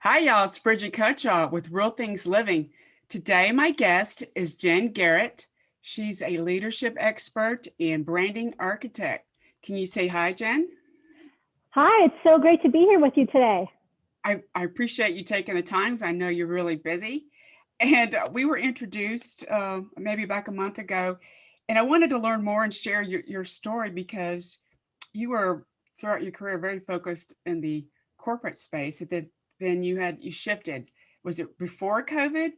Hi, y'all. It's Bridget Cutchaw with Real Things Living. Today, my guest is Jen Garrett. She's a leadership expert and branding architect. Can you say hi, Jen? Hi, it's so great to be here with you today. I appreciate you taking the time. I know you're really busy. And we were introduced maybe back a month ago. And I wanted to learn more and share your story because you were throughout your career very focused in the corporate space. And then you shifted. Was it before COVID,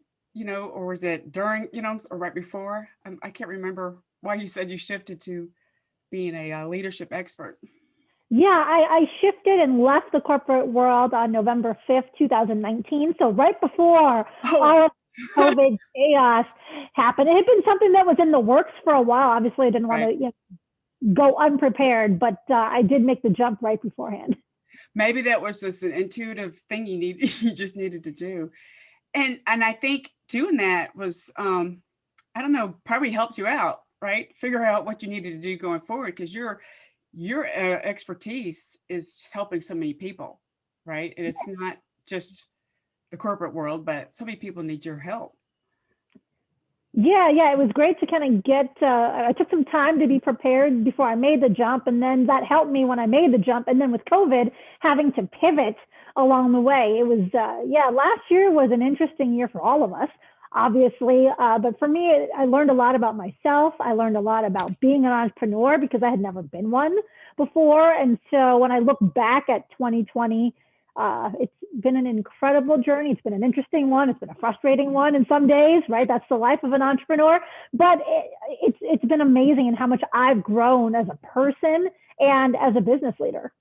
or was it during, or right before? I can't remember why you said you shifted to being a leadership expert. Yeah, I shifted and left the corporate world on November 5th, 2019. So right before Oh, all of COVID chaos happened. It had been something that was in the works for a while. Obviously, I didn't want right. to go unprepared, but I did make the jump right beforehand. Maybe that was just an intuitive thing you just needed to do. And I think doing that was I don't know, probably helped you out, right? Figure out what you needed to do going forward because your expertise is helping so many people, right? And it's not just the corporate world, but so many people need your help. Yeah, it was great to kind of I took some time to be prepared before I made the jump. And then that helped me when I made the jump. And then with COVID, having to pivot along the way, it was, last year was an interesting year for all of us, obviously. But for me, I learned a lot about myself. I learned a lot about being an entrepreneur because I had never been one before. And so when I look back at 2020, it's been an incredible journey. It's been an interesting one. It's been a frustrating one in some days, right? That's the life of an entrepreneur. But it's been amazing in how much I've grown as a person and as a business leader.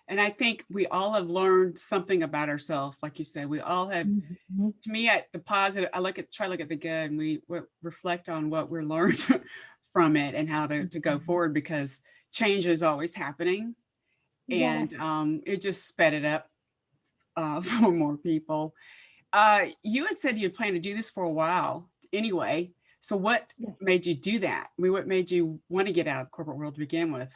And I think we all have learned something about ourselves. Like you said, we all have, Mhm. to me, at the positive, try to look at the good and we reflect on what we're learned from it and how to go forward because change is always happening. Yes. And it just sped it up for more people. You had said you'd planned to do this for a while anyway. So what Yes. made you do that? I mean, what made you want to get out of the corporate world to begin with?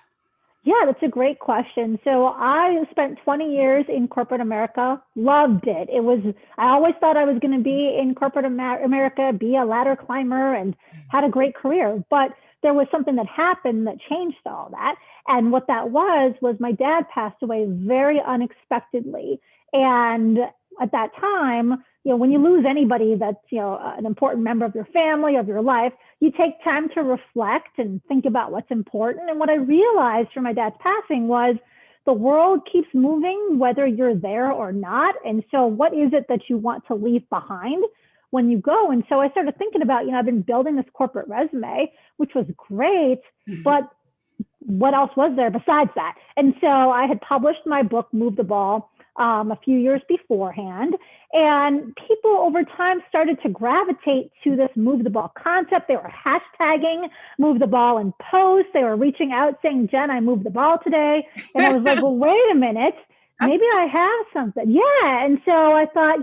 Yeah, that's a great question. So I spent 20 years in corporate America, loved it. I always thought I was going to be in corporate America, be a ladder climber, and had a great career. But there was something that happened that changed all that. And what that was my dad passed away very unexpectedly. And at that time, when you lose anybody that's, an important member of your family, of your life, you take time to reflect and think about what's important. And what I realized from my dad's passing was the world keeps moving, whether you're there or not. And so, what is it that you want to leave behind when you go? And so, I started thinking about, I've been building this corporate resume, which was great, but what else was there besides that? And so I had published my book, Move the Ball, a few years beforehand. And people over time started to gravitate to this move the ball concept. They were hashtagging move the ball in posts. They were reaching out saying, Jen, I moved the ball today. And I was like, well, wait a minute. That's Maybe I have something. Yeah. And so I thought,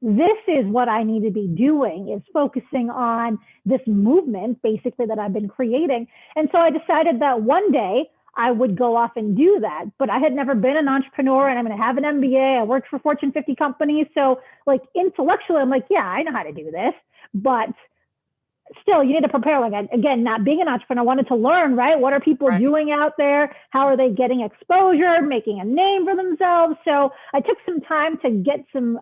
this is what I need to be doing is focusing on this movement basically that I've been creating. And so I decided that one day I would go off and do that. But I had never been an entrepreneur and I'm going to have an MBA. I worked for Fortune 50 companies. So like intellectually, I'm like, yeah, I know how to do this. But still, you need to prepare. Like, again, not being an entrepreneur, I wanted to learn, right? What are people right. doing out there? How are they getting exposure, making a name for themselves? So I took some time to get some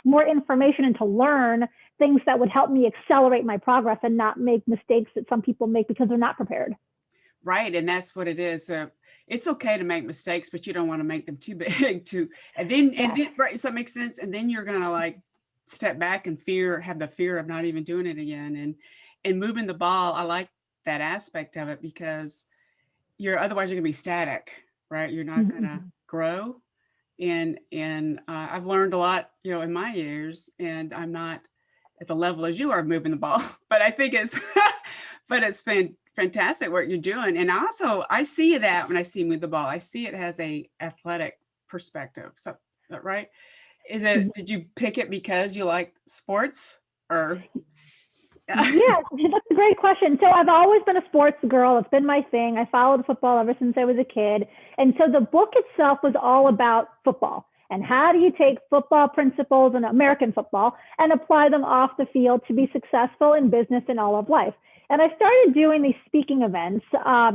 more information and to learn things that would help me accelerate my progress and not make mistakes that some people make because they're not prepared. Right. And that's what it is. It's okay to make mistakes, but you don't want to make them too big and then, right. Does that make sense? And then you're going to like step back and have the fear of not even doing it again. And moving the ball. I like that aspect of it because otherwise you're going to be static, right? You're not going to grow. And I've learned a lot, in my years, and I'm not at the level as you are moving the ball, but I think but it's been fantastic what you're doing. And also I see that when I see move the ball, I see it has a athletic perspective. So, right? Did you pick it because you like sports or? Yeah, that's a great question. So I've always been a sports girl. It's been my thing. I followed football ever since I was a kid. And so the book itself was all about football And how do you take football principles and American football and apply them off the field to be successful in business and all of life? And I started doing these speaking events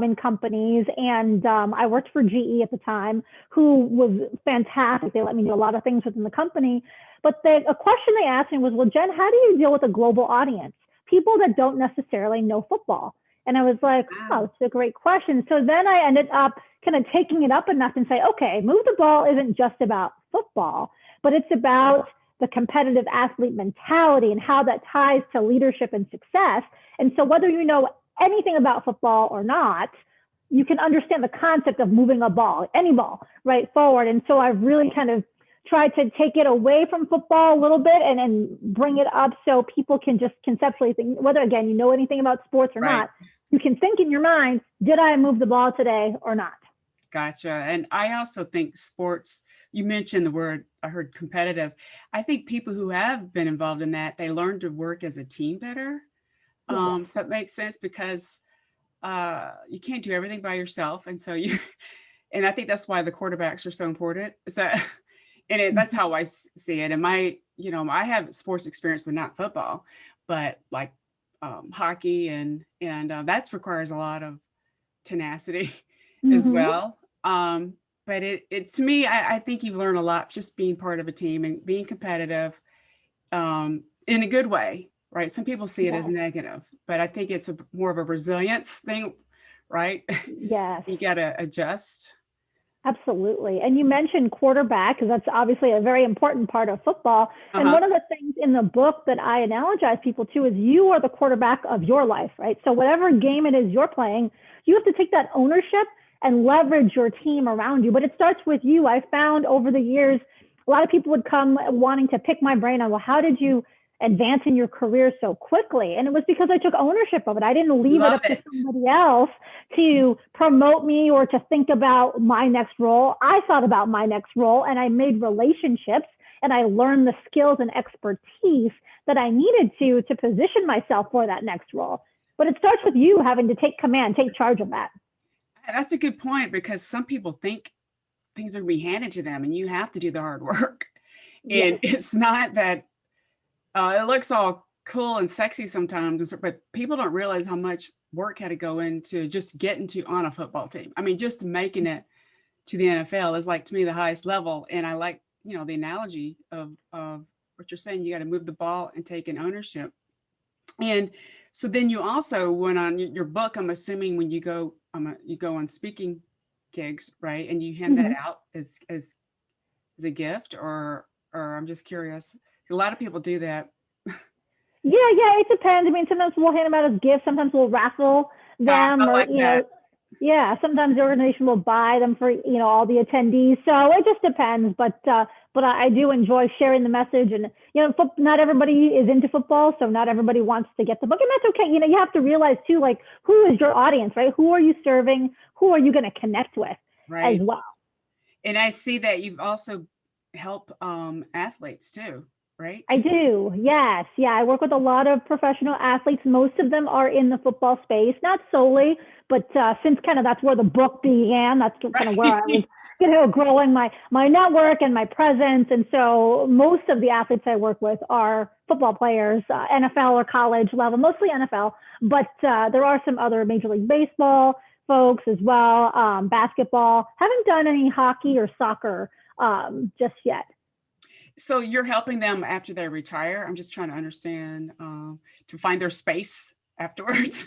in companies, and I worked for GE at the time, who was fantastic. They let me do a lot of things within the company. But a question they asked me was, well, Jen, how do you deal with a global audience? People that don't necessarily know football. And I was like, oh, it's a great question. So then I ended up kind of taking it up a notch and say, okay, Move the Ball isn't just about football, but it's about the competitive athlete mentality and how that ties to leadership and success. And so whether you know anything about football or not, you can understand the concept of moving a ball, any ball, right, forward. And so I've really kind of tried to take it away from football a little bit and bring it up so people can just conceptually think, whether, again, you know anything about sports or not, you can think in your mind, did I move the ball today or not? Gotcha. And I also think sports, you mentioned the word, I heard competitive. I think people who have been involved in that, they learn to work as a team better. So it makes sense because you can't do everything by yourself. And so and I think that's why the quarterbacks are so important. So, that's how I see it. And I have sports experience, but not football, but like hockey and that requires a lot of tenacity as well. But it to me, I think you learn a lot just being part of a team and being competitive in a good way, right? Some people see it as negative, but I think it's more of a resilience thing, right? Yes. You got to adjust. Absolutely. And you mentioned quarterback, because that's obviously a very important part of football. And one of the things in the book that I analogize people to is you are the quarterback of your life, right? So whatever game it is you're playing, you have to take that ownership and leverage your team around you. But it starts with you. I found over the years, a lot of people would come wanting to pick my brain on, well, how did you advance in your career so quickly? And it was because I took ownership of it. I didn't leave it up to somebody else to promote me or to think about my next role. I thought about my next role, and I made relationships, and I learned the skills and expertise that I needed to position myself for that next role. But it starts with you having to take command, take charge of that. That's a good point, because some people think things are going to be handed to them and you have to do the hard work. And it's not that it looks all cool and sexy sometimes, but people don't realize how much work had to go into just getting on a football team. I mean, just making it to the NFL is, like, to me, the highest level. And I like, the analogy of what you're saying. You got to move the ball and take an ownership. And so then you also went on your book, I'm assuming, when you go on speaking gigs, right? And you hand that out as a gift, or I'm just curious. A lot of people do that. Yeah, it depends. I mean, sometimes we'll hand them out as gifts. Sometimes we'll raffle them, sometimes the organization will buy them for, all the attendees. So it just depends. But I do enjoy sharing the message. And, not everybody is into football, so not everybody wants to get the book. And that's okay. You have to realize too, like, who is your audience, right? Who are you serving? Who are you going to connect with as well? And I see that you've also helped athletes too, right? I do. Yes. Yeah. I work with a lot of professional athletes. Most of them are in the football space, not solely, but since kind of that's where the book began, that's kind of where I was, growing my network and my presence. And so most of the athletes I work with are football players, NFL or college level, mostly NFL, but there are some other Major League Baseball folks as well, basketball. Haven't done any hockey or soccer just yet. So you're helping them after they retire? I'm just trying to understand, to find their space afterwards.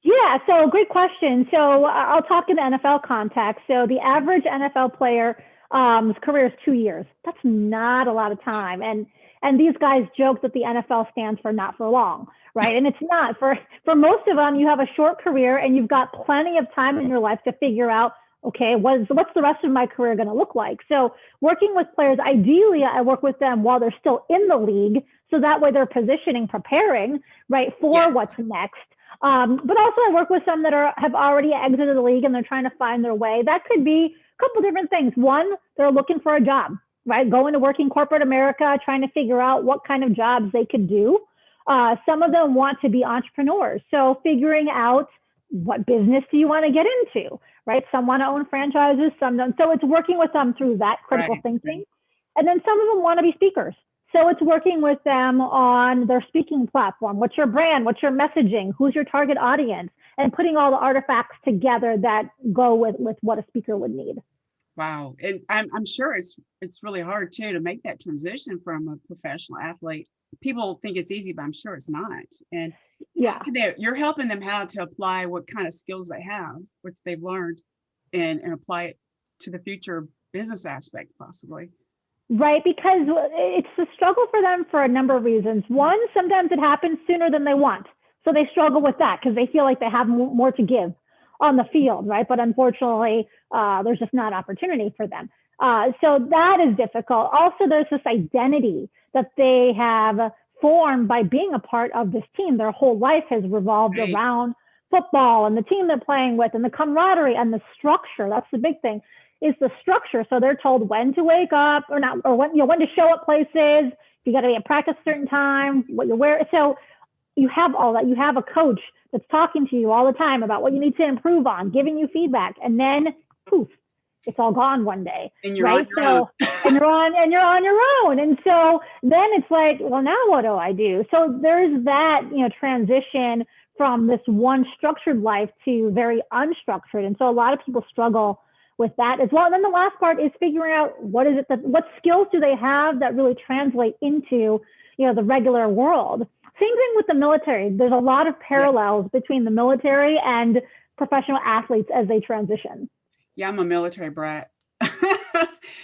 Yeah, so great question. So I'll talk in the NFL context. So the average NFL player career is 2 years. That's not a lot of time. And these guys joke that the NFL stands for not for long, right? And it's not. For most of them, you have a short career and you've got plenty of time in your life to figure out, okay, what's the rest of my career going to look like? So working with players, ideally, I work with them while they're still in the league. So that way they're positioning, preparing, right, for what's next. But also I work with some that have already exited the league and they're trying to find their way. That could be a couple different things. One, they're looking for a job, right? Going to work in corporate America, trying to figure out what kind of jobs they could do. Some of them want to be entrepreneurs. So figuring out what business do you want to get into, right? Some want to own franchises, some don't. So it's working with them through that critical thinking. And then some of them want to be speakers. So it's working with them on their speaking platform. What's your brand? What's your messaging? Who's your target audience? And putting all the artifacts together that go with what a speaker would need. Wow. And I'm sure it's really hard too to make that transition from a professional athlete. People think it's easy, but I'm sure it's not. And yeah, you're helping them how to apply what kind of skills they have, which they've learned, and apply it to the future business aspect possibly. Right, because it's a struggle for them for a number of reasons. One, sometimes it happens sooner than they want. So they struggle with that because they feel like they have more to give on the field, right? But unfortunately, there's just not opportunity for them. So that is difficult. Also, there's this identity that they have formed by being a part of this team. Their whole life has revolved around football and the team they're playing with and the camaraderie and the structure. That's the big thing, is the structure. So they're told when to wake up or not, or when to show up places. You got to be at practice a certain time, what you wear. So you have all that. You have a coach that's talking to you all the time about what you need to improve on, giving you feedback, and then poof, it's all gone one day. And you're right? on your own. and you're on your own. And so then it's like, well, now what do I do? So there's that, transition from this one structured life to very unstructured. And so a lot of people struggle with that as well. And then the last part is figuring out what skills do they have that really translate into, the regular world. Same thing with the military. There's a lot of parallels between the military and professional athletes as they transition. Yeah, I'm a military brat. So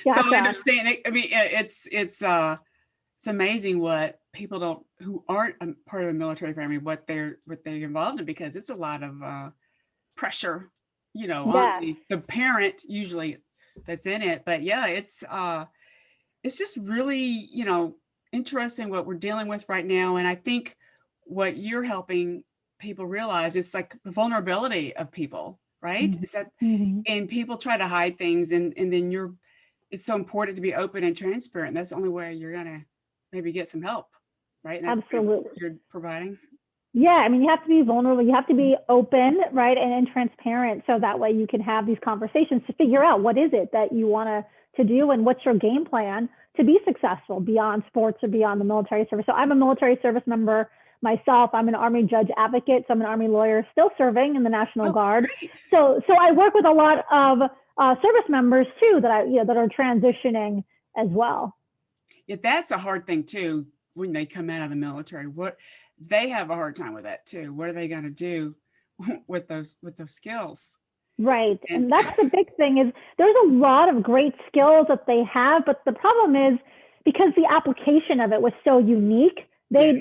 I understand it. I mean, it's amazing what people who aren't a part of a military family, what they're involved in, because it's a lot of pressure, on the parent usually that's in it. But yeah, it's just really, interesting what we're dealing with right now. And I think what you're helping people realize is like the vulnerability of people, right? Mm-hmm. Is that, and people try to hide things, and then it's so important to be open and transparent. That's the only way you're gonna maybe get some help, right? And that's Absolutely. what you're providing. Yeah, I mean, you have to be vulnerable. You have to be open, right, and transparent, so that way you can have these conversations to figure out what is it that you want to do and what's your game plan to be successful beyond sports or beyond the military service. So I'm a military service member myself. I'm an Army judge advocate, so I'm an Army lawyer still serving in the National Guard. Great. So I work with a lot of service members too that that are transitioning as well. Yeah, that's a hard thing too when they come out of the military. What they have a hard time with that too. What are they going to do with those skills? Right. And that's the big thing, is there's a lot of great skills that they have, but the problem is because the application of it was so unique, they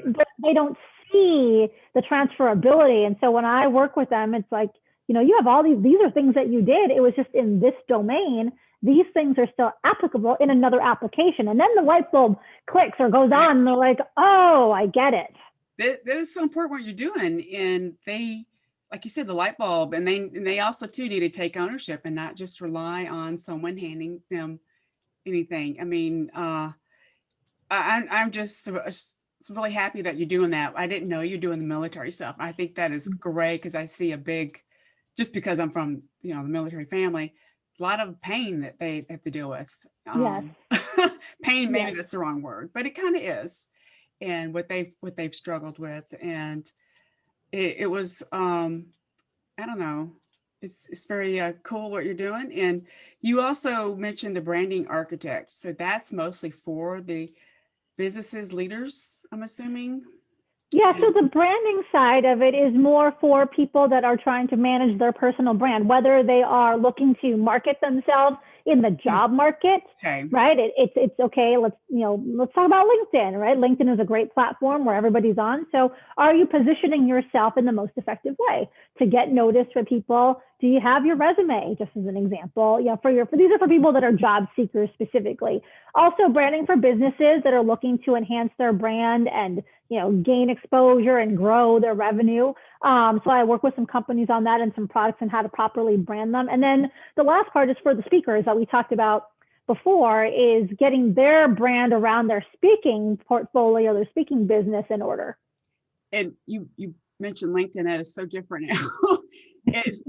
don't see the transferability. And so when I work with them, it's like, you have all these are things that you did. It was just in this domain. These things are still applicable in another application. And then the light bulb clicks or goes on and they're like, oh, I get it. That is so important what you're doing. And they, like you said, the light bulb, and they also too need to take ownership and not just rely on someone handing them anything. I mean, I'm just really happy that you're doing that. I didn't know you're doing the military stuff. I think that is great, because I see just because I'm from, the military family, a lot of pain that they have to deal with. Pain, maybe that's the wrong word, but it kind of is. And what they've struggled with. And it was, I don't know, it's very cool what you're doing. And you also mentioned the branding architect. So that's mostly for the businesses leaders, I'm assuming. Yeah, so the branding side of it is more for people that are trying to manage their personal brand, whether they are looking to market themselves in the job market, right? It's okay. Let's talk about LinkedIn, right? LinkedIn is a great platform where everybody's on. So are you positioning yourself in the most effective way to get noticed for people? Do you have your resume, just as an example? These are for people that are job seekers specifically. Also, branding for businesses that are looking to enhance their brand and gain exposure and grow their revenue. So I work with some companies on that and some products and how to properly brand them. And then the last part is for the speakers that we talked about before, is getting their brand around their speaking portfolio, their speaking business in order. And you mentioned LinkedIn. That is so different now.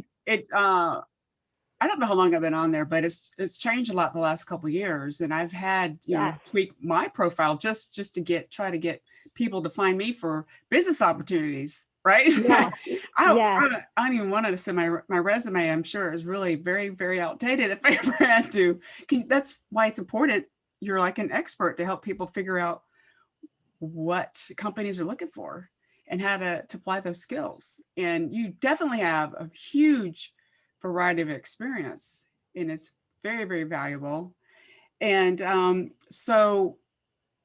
I don't know how long I've been on there, but it's changed a lot the last couple of years. And I've had, Yes. tweak my profile just to try to get people to find me for business opportunities. Right. Yeah. Yeah. I don't even want to say my resume, I'm sure, is really very, very outdated if I ever had to, because that's why it's important. You're like an expert to help people figure out what companies are looking for and how to apply those skills. And you definitely have a huge variety of experience, and it's very, very valuable. And so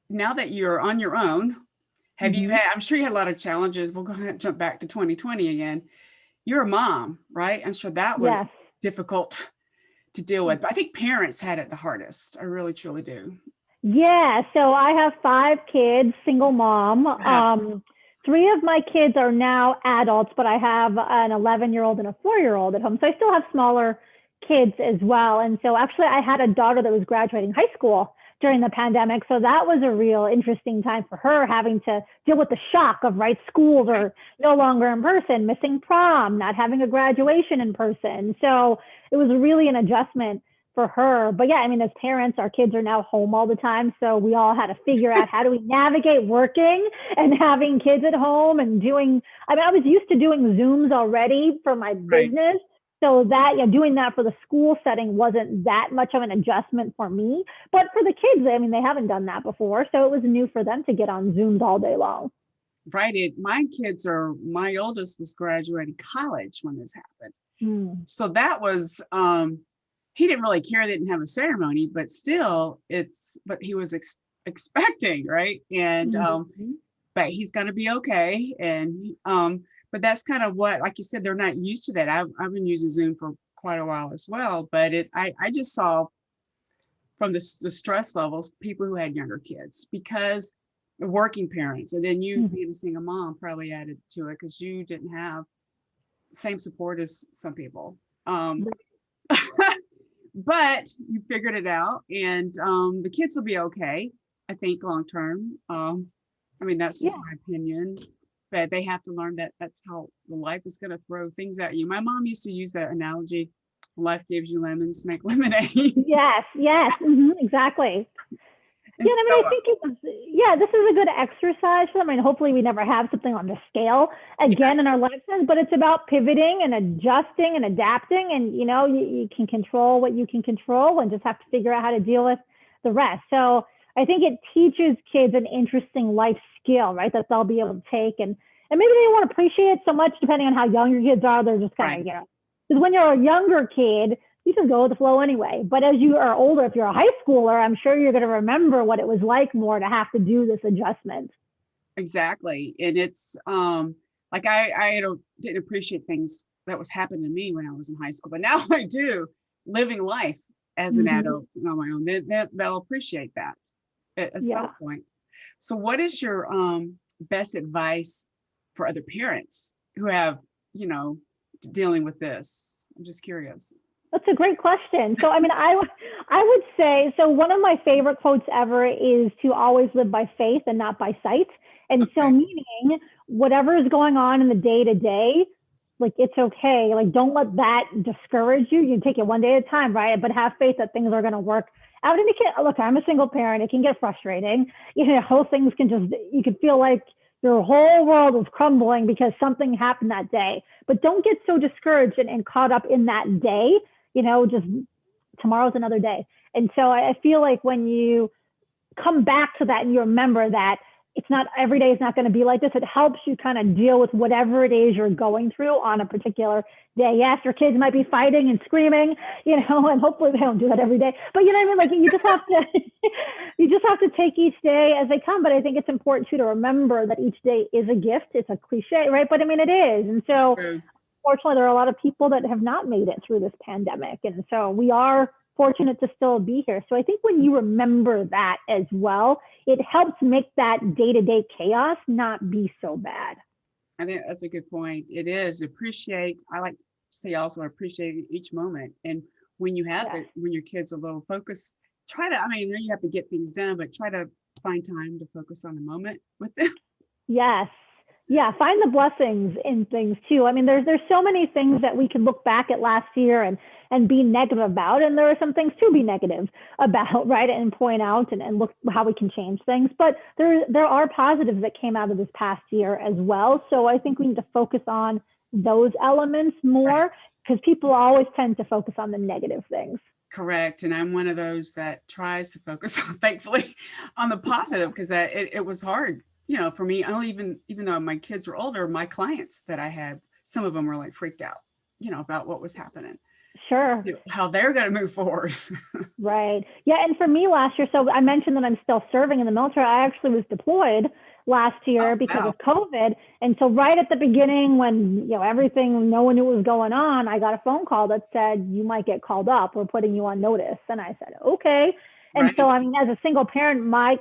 now that you're on your own, have you Mhm. had, I'm sure you had a lot of challenges. We'll go ahead and jump back to 2020 again. You're a mom, right? I'm sure that was Yes. difficult to deal with. But I think parents had it the hardest. I really, truly do. Yeah, so I have 5 kids, single mom. Yeah. 3 of my kids are now adults, but I have an 11-year-old and a 4-year-old at home. So I still have smaller kids as well. And so actually, I had a daughter that was graduating high school during the pandemic. So that was a real interesting time for her, having to deal with the shock of, right, schools are no longer in person, missing prom, not having a graduation in person. So it was really an adjustment for her. But yeah, I mean, as parents, our kids are now home all the time. So we all had to figure out, how do we navigate working and having kids at home and doing, I mean, I was used to doing Zooms already for my Right. business. So that, doing that for the school setting wasn't that much of an adjustment for me. But for the kids, I mean, they haven't done that before. So it was new for them to get on Zooms all day long. Right. My oldest was graduating college when this happened. Hmm. So that was, he didn't really care. They didn't have a ceremony, but still but he was expecting, right. And, Mhm. but he's going to be okay. And, but that's kind of what, like you said, they're not used to that. I've been using Zoom for quite a while as well, but I just saw from the stress levels, people who had younger kids, because working parents, and then you Mhm. being a single mom probably added to it because you didn't have the same support as some people. Um, but you figured it out, and the kids will be okay, I think, long term. I mean, that's just Yeah. my opinion. But they have to learn that that's how the life is going to throw things at you. My mom used to use that analogy: life gives you lemons, make lemonade. Yes. Yes. Exactly. And Yeah, and I so, mean, I think it was, yeah, this is a good exercise for them. I mean, hopefully we never have something on the scale yeah, again in our lifetimes, but it's about pivoting and adjusting and adapting. And, you can control what you can control and just have to figure out how to deal with the rest. So I think it teaches kids an interesting life skill, right, that they'll be able to take. And maybe they won't appreciate it so much depending on how young your kids are. They're just kind right. of, because when you're a younger kid, you just go with the flow anyway. But as you are older, if you're a high schooler, I'm sure you're going to remember what it was like more to have to do this adjustment. Exactly. And it's like didn't appreciate things that was happening to me when I was in high school, but now I do, living life as an Mm-hmm. adult on my own. They'll appreciate that at some Yeah. point. So what is your best advice for other parents who have, dealing with this? I'm just curious. That's a great question. So, I mean, I would say, so one of my favorite quotes ever is to always live by faith and not by sight. And so, Okay. meaning whatever is going on in the day to day, like it's okay. Like, don't let that discourage you. You take it one day at a time, right? But have faith that things are going to work out. And look, I'm a single parent. It can get frustrating. Whole things you could feel like your whole world is crumbling because something happened that day. But don't get so discouraged and caught up in that day. Just tomorrow's another day. And so I feel like when you come back to that and you remember that it's not, every day is not going to be like this, it helps you kind of deal with whatever it is you're going through on a particular day. Yes, your kids might be fighting and screaming, and hopefully they don't do that every day. But you know what I mean? Like you just have to, you just have to take each day as they come. But I think it's important too to remember that each day is a gift. It's a cliche, right? But I mean, it is. And It's so true. fortunately, there are a lot of people that have not made it through this pandemic. And so we are fortunate to still be here. So I think when you remember that as well, it helps make that day-to-day chaos not be so bad. I think that's a good point. It is I like to say also appreciate each moment. And when you have Yes. when your kids are a little focused, I mean, you have to get things done, but try to find time to focus on the moment with them. Yes. Yeah, find the blessings in things too. I mean, there's so many things that we can look back at last year and be negative about, and there are some things to be negative about, right? And point out and look how we can change things. But there are positives that came out of this past year as well. So I think we need to focus on those elements more because people always tend to focus on the negative things. Correct. And I'm one of those that tries to focus on, thankfully, on the positive, because it was hard, for me. I don't even though my kids were older, my clients that I had, some of them were like freaked out, about what was happening. Sure. How they're going to move forward. Right. Yeah. And for me last year, so I mentioned that I'm still serving in the military. I actually was deployed last year because of COVID. And so right at the beginning when, everything, no one knew what was going on, I got a phone call that said, you might get called up. We're putting you on notice. And I said, okay. And so, I mean, as a single parent, my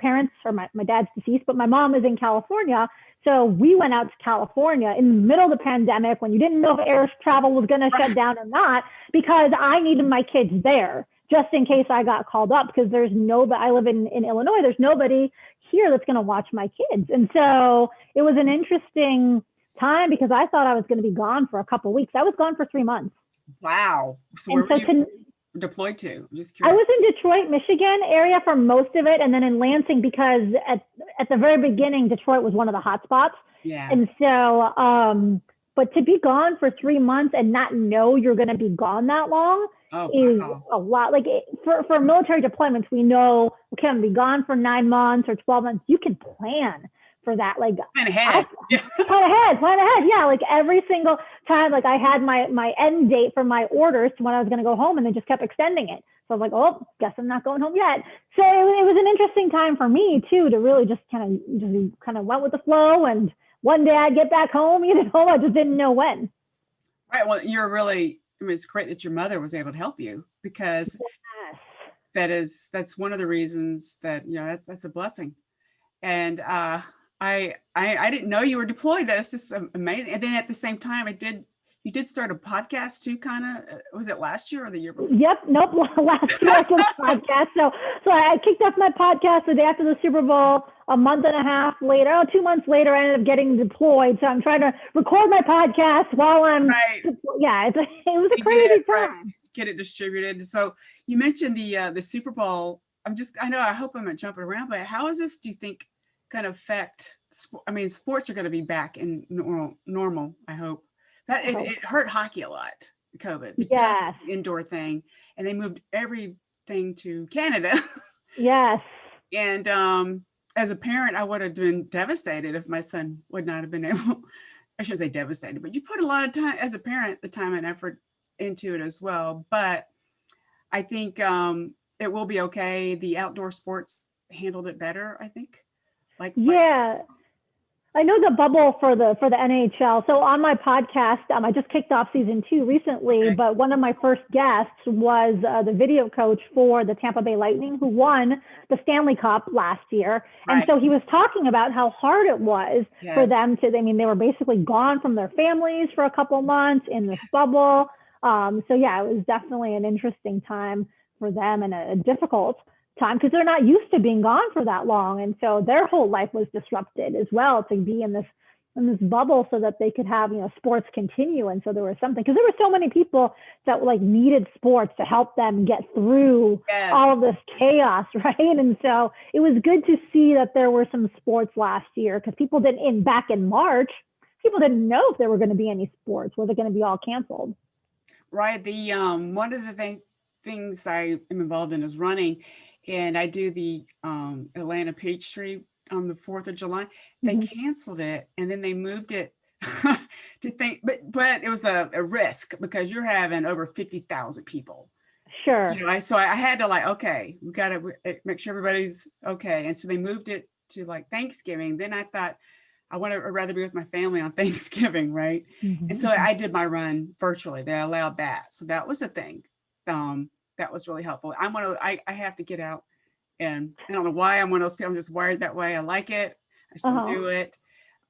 parents, or my dad's deceased, but my mom is in California. So we went out to California in the middle of the pandemic when you didn't know if air travel was going to shut down or not, because I needed my kids there just in case I got called up, because there's nobody, I live in Illinois, there's nobody here that's going to watch my kids. And so it was an interesting time because I thought I was going to be gone for a couple of weeks. I was gone for 3 months. Wow. So where were you deployed to? I'm just curious. I was in Detroit, Michigan area for most of it, and then in Lansing because at the very beginning, Detroit was one of the hot spots. Yeah. And so, but to be gone for 3 months and not know you're going to be gone that long is a lot. Like for military deployments, we know we can be gone for 9 months or 12 months. You can plan for that. Like plan ahead. Plan ahead. Yeah. Like every single time, like I had my end date for my orders to when I was going to go home, and they just kept extending it. So I was like, oh, guess I'm not going home yet. So it was an interesting time for me too, to really just kind of went with the flow. And one day I'd get back home, I just didn't know when. Right. Well, it's great that your mother was able to help you, because that's one of the reasons that, that's a blessing. And, I didn't know you were deployed. That is just amazing. And then at the same time, you did start a podcast too, kind of. Was it last year or the year before? Yep. Nope. Last year was a podcast. So I kicked off my podcast the day after the Super Bowl. A month and a half later, 2 months later, I ended up getting deployed. So I'm trying to record my podcast while I'm. Right. Yeah, it was a crazy time. Get it distributed. So you mentioned the Super Bowl. I hope I'm not jumping around, but how is this, do you think, going to affect? I mean, sports are going to be back in normal. I hope that it hurt hockey a lot, COVID, because of the indoor thing, and they moved everything to Canada. Yes. And as a parent, I would have been devastated if my son would not have been able. I shouldn't say devastated, but you put a lot of time as a parent, the time and effort into it as well. But I think it will be okay. The outdoor sports handled it better, I think. I know the bubble for the NHL. So on my podcast, I just kicked off season 2 recently, but one of my first guests was the video coach for the Tampa Bay Lightning, who won the Stanley Cup last year. And so he was talking about how hard it was for them they were basically gone from their families for a couple months in this bubble. So yeah, it was definitely an interesting time for them and a difficult time because they're not used to being gone for that long, and so their whole life was disrupted as well to be in this bubble so that they could have sports continue. And so there was something, because there were so many people that needed sports to help them get through all of this chaos, right? And so it was good to see that there were some sports last year, because people back in March, people didn't know if there were going to be any sports. Were they going to be all canceled? Right. The one of the things I am involved in is running. And I do the Atlanta Peachtree on the 4th of July. They canceled it, and then they moved it to think, but it was a risk because you're having over 50,000 people. Sure. So I had to okay, we got to make sure everybody's okay. And so they moved it to Thanksgiving. Then I thought I'd rather be with my family on Thanksgiving, right? And so I did my run virtually. They allowed that. So that was a thing. That was really helpful. I have to get out, and I don't know why I'm one of those people. I'm just wired that way. I like it. I still do it.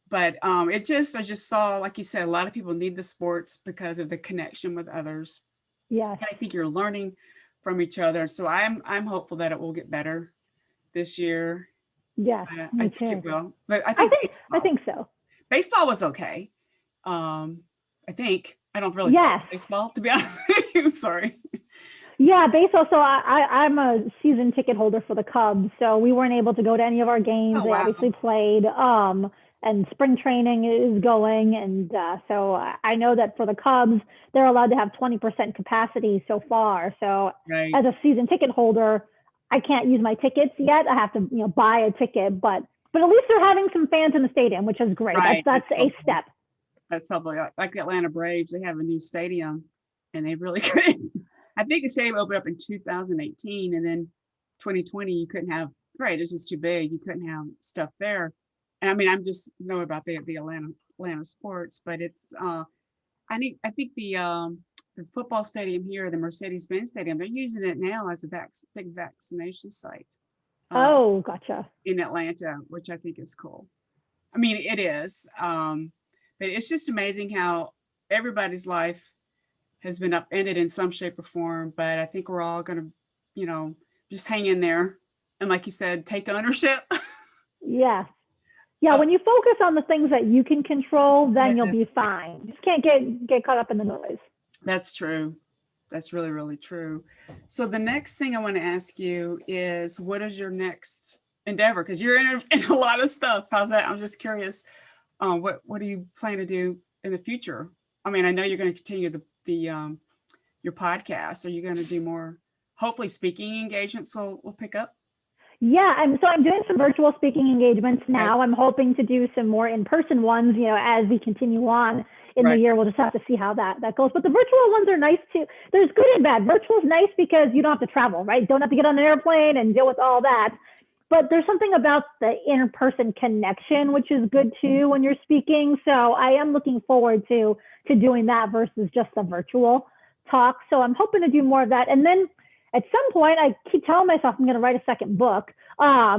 But I just saw, like you said, a lot of people need the sports because of the connection with others. Yeah. And I think you're learning from each other. So I'm hopeful that it will get better this year. Yeah. I think it will. But I think so. Baseball was okay. I think I don't really Yes. follow baseball, to be honest with you. Sorry. Yeah, baseball. So I'm a season ticket holder for the Cubs, so we weren't able to go to any of our games. Oh They wow. obviously played, and spring training is going, and so I know that for the Cubs, they're allowed to have 20% capacity so far. So Right. as a season ticket holder, I can't use my tickets yet. I have to, buy a ticket, but at least they're having some fans in the stadium, which is great. Right. That's a helpful. step. That's helpful. Like the Atlanta Braves, they have a new stadium, and they really couldn't. I think the stadium opened up in 2018, and then 2020 you couldn't have. Right, it's just too big. You couldn't have stuff there. And I mean, I'm just know about the Atlanta sports, but it's I think the football stadium here, the Mercedes-Benz Stadium, they're using it now as a big vaccination site Oh, gotcha. in Atlanta, which I think is cool. I mean, it is, but it's just amazing how everybody's life has been upended in some shape or form. But I think we're all going to, just hang in there and, like you said, take ownership. Yeah. Yeah, when you focus on the things that you can control, then you'll be fine. You just can't get caught up in the noise. That's true. That's really, really true. So the next thing I want to ask you is, what is your next endeavor? Because you're in a lot of stuff. How's that? I'm just curious. What do you plan to do in the future? I mean, I know you're going to continue your podcast. Are you going to do more? Hopefully, speaking engagements will pick up. Yeah, I'm doing some virtual speaking engagements now. I'm hoping to do some more in-person ones, as we continue on in the year. We'll just have to see how that goes. But the virtual ones are nice too. There's good and bad. Virtual is nice because you don't have to travel, right? Don't have to get on an airplane and deal with all that. But there's something about the in-person connection, which is good too when you're speaking. So I am looking forward to doing that versus just the virtual talk. So I'm hoping to do more of that. And then at some point, I keep telling myself I'm going to write a second book.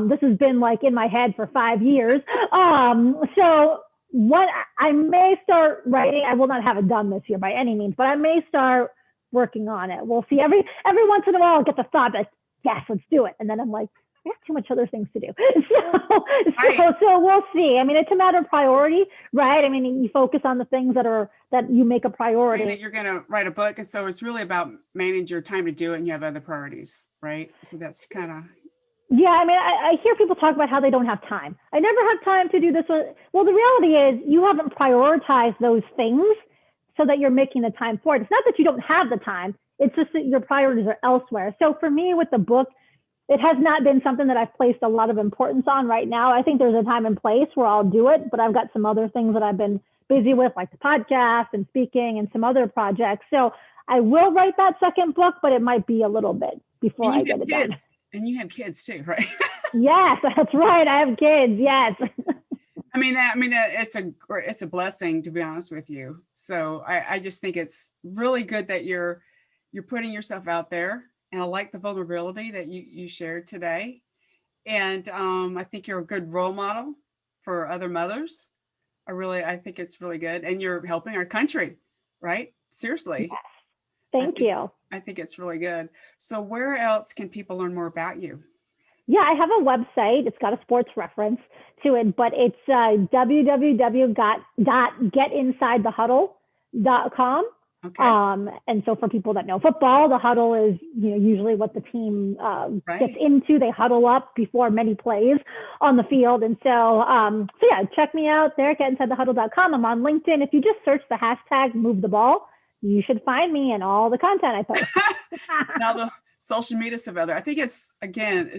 This has been like in my head for 5 years. So what I may start writing, I will not have it done this year by any means, but I may start working on it. We'll see. Every once in a while, I'll get the thought that, yes, let's do it. And then I'm like, I have too much other things to do. So we'll see. I mean, it's a matter of priority, right? I mean, you focus on the things that you make a priority. Say that you're going to write a book, and so it's really about managing your time to do it, and you have other priorities, right? So that's kind of. Yeah, I mean, I hear people talk about how they don't have time. I never have time to do this. Well, the reality is you haven't prioritized those things so that you're making the time for it. It's not that you don't have the time. It's just that your priorities are elsewhere. So for me with the book, it has not been something that I've placed a lot of importance on right now. I think there's a time and place where I'll do it, but I've got some other things that I've been busy with, like the podcast and speaking and some other projects. So I will write that second book, but it might be a little bit before I get it done. And you have kids too, right? Yes, that's right. I have kids. Yes. It's a blessing, to be honest with you. So I just think it's really good that you're putting yourself out there. And I like the vulnerability that you shared today. And I think you're a good role model for other mothers. I think it's really good. And you're helping our country, right? Seriously. Yes. Thank you. I think it's really good. So where else can people learn more about you? Yeah, I have a website. It's got a sports reference to it, but it's www.getinsidethehuddle.com. Okay. And so for people that know football, the huddle is usually what the team gets into. They huddle up before many plays on the field. And so yeah, check me out there at getinsidethehuddle.com. I'm on LinkedIn. If you just search the hashtag move the ball, you should find me and all the content I post. Now the social media stuff out there. I think it's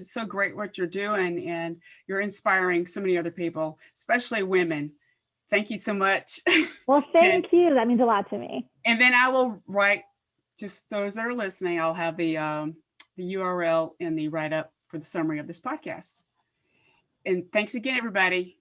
so great what you're doing, and you're inspiring so many other people, especially women. Thank you so much. Well, thank you. That means a lot to me. And then I will write, just those that are listening, I'll have the URL in the write-up for the summary of this podcast. And thanks again, everybody.